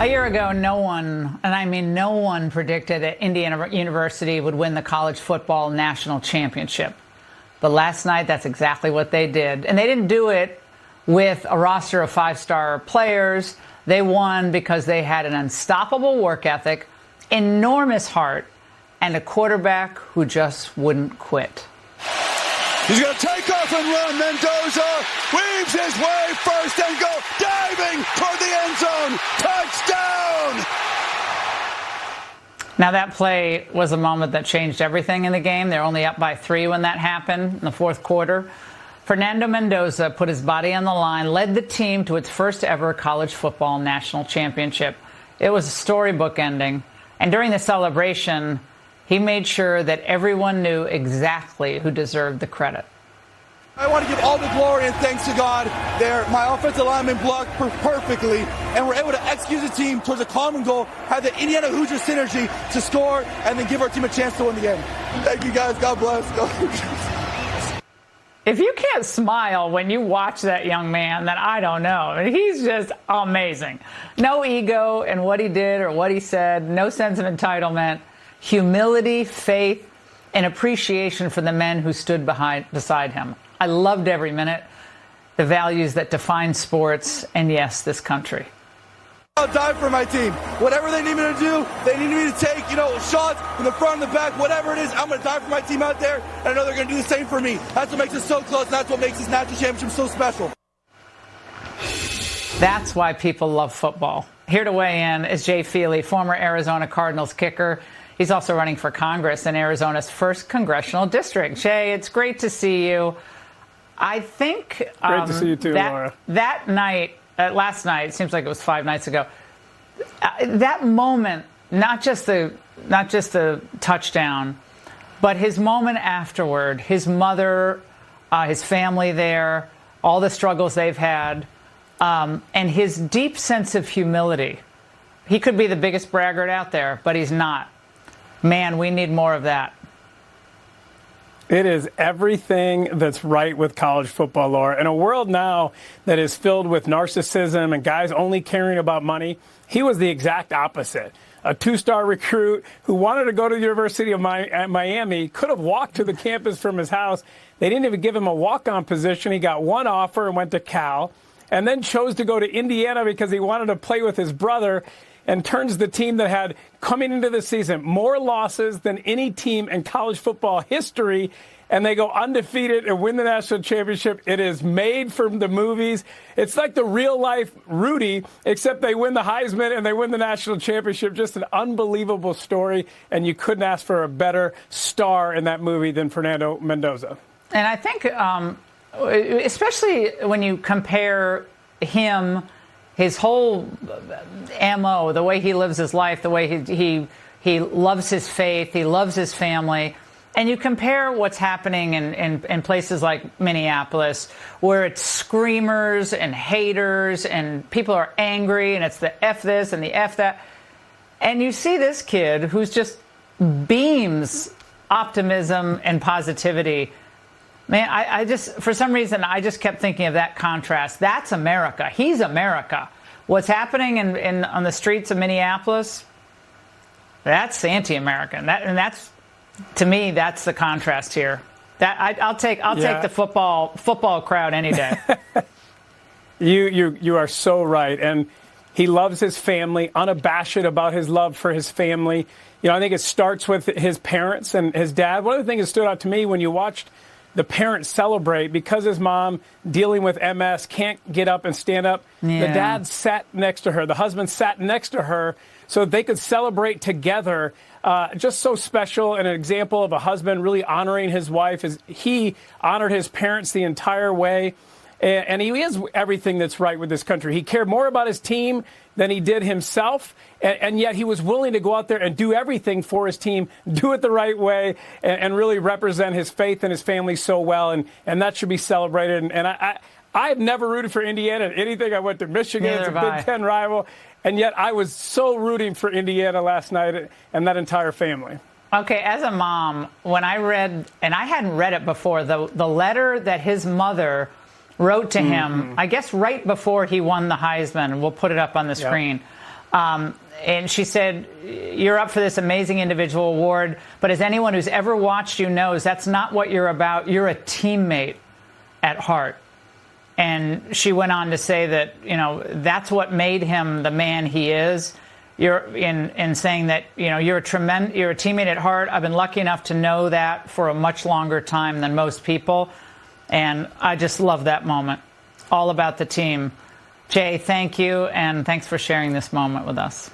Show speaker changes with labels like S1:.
S1: A year ago, no one, and I mean no one, predicted that Indiana University would win the college football national championship. But last night, that's exactly what they did. And they didn't do it with a roster of five-star players. They won because they had an unstoppable work ethic, enormous heart, and a quarterback who just wouldn't quit.
S2: He's going to take off and run. Mendoza weaves his way first and goal, diving toward the end zone. Touchdown!
S1: Now, that play was a moment that changed everything in the game. They're only up by 3 when that happened in the fourth quarter. Fernando Mendoza put his body on the line, led the team to its first ever college football national championship. It was a storybook ending. And during the celebration, he made sure that everyone knew exactly who deserved the credit.
S2: I want to give all the glory and thanks to God there. My offensive lineman blocked perfectly, and we're able to execute the team towards a common goal, have the Indiana Hoosier synergy to score, and then give our team a chance to win the game. Thank you, guys. God bless.
S1: If you can't smile when you watch that young man, then I don't know. I mean, he's just amazing. No ego in what he did or what he said, no sense of entitlement, humility, faith, and appreciation for the men who stood beside him. I loved every minute, the values that define sports, and yes, this country.
S2: I'll die for my team. Whatever they need me to do, they need me to take, shots from the front and the back, whatever it is, I'm going to die for my team out there, and I know they're going to do the same for me. That's what makes it so close, and that's what makes this national championship so special.
S1: That's why people love football. Here to weigh in is Jay Feely, former Arizona Cardinals kicker. He's also running for Congress in Arizona's 1st congressional district. Jay, it's great to see you. I think
S3: great to see you too, Laura.
S1: That night, last night, it seems like it was 5 nights ago. That moment, not just the touchdown, but his moment afterward, his mother, his family there, all the struggles they've had, and his deep sense of humility. He could be the biggest braggart out there, but he's not. Man, we need more of that.
S3: It is everything that's right with college football, Laura. In a world now that is filled with narcissism and guys only caring about money, he was the exact opposite. A 2-star recruit who wanted to go to the University of Miami, could have walked to the campus from his house. They didn't even give him a walk-on position. He got one offer and went to Cal, and then chose to go to Indiana because he wanted to play with his brother, and turns the team that had, coming into the season, more losses than any team in college football history, and they go undefeated and win the national championship. It is made from the movies. It's like the real-life Rudy, except they win the Heisman and they win the national championship. Just an unbelievable story, and you couldn't ask for a better star in that movie than Fernando Mendoza.
S1: And I think, especially when you compare him, his whole MO, the way he lives his life, the way he loves his faith, he loves his family, and you compare what's happening in places like Minneapolis, where it's screamers and haters and people are angry and it's the F this and the F that. And you see this kid who's just beams optimism and positivity. Man, I just, for some reason, I just kept thinking of that contrast. That's America. He's America. What's happening on the streets of Minneapolis, that's anti-American. And that's, to me, that's the contrast here. I'll take the football crowd any day.
S3: You are so right. And he loves his family, unabashed about his love for his family. I think it starts with his parents and his dad. One of the things that stood out to me when you watched the parents celebrate, because his mom, dealing with MS, can't get up and stand up. Yeah. The dad sat next to her. The husband sat next to her so they could celebrate together. Just so special, and an example of a husband really honoring his wife. As he honored his parents the entire way. And he is everything that's right with this country. He cared more about his team than he did himself, and yet he was willing to go out there and do everything for his team, do it the right way, and really represent his faith and his family so well, and that should be celebrated. And I've never rooted for Indiana in anything. I went to Michigan, it's a Big Ten rival, and yet I was so rooting for Indiana last night and that entire family.
S1: Okay, as a mom, when I read, and I hadn't read it before, the letter that his mother wrote to him, I guess right before he won the Heisman, and we'll put it up on the screen. And she said, you're up for this amazing individual award, but as anyone who's ever watched you knows, that's not what you're about. You're a teammate at heart. And she went on to say that, that's what made him the man he is. You're in saying that, you're a teammate at heart. I've been lucky enough to know that for a much longer time than most people. And I just love that moment. All about the team. Jay, thank you. And thanks for sharing this moment with us.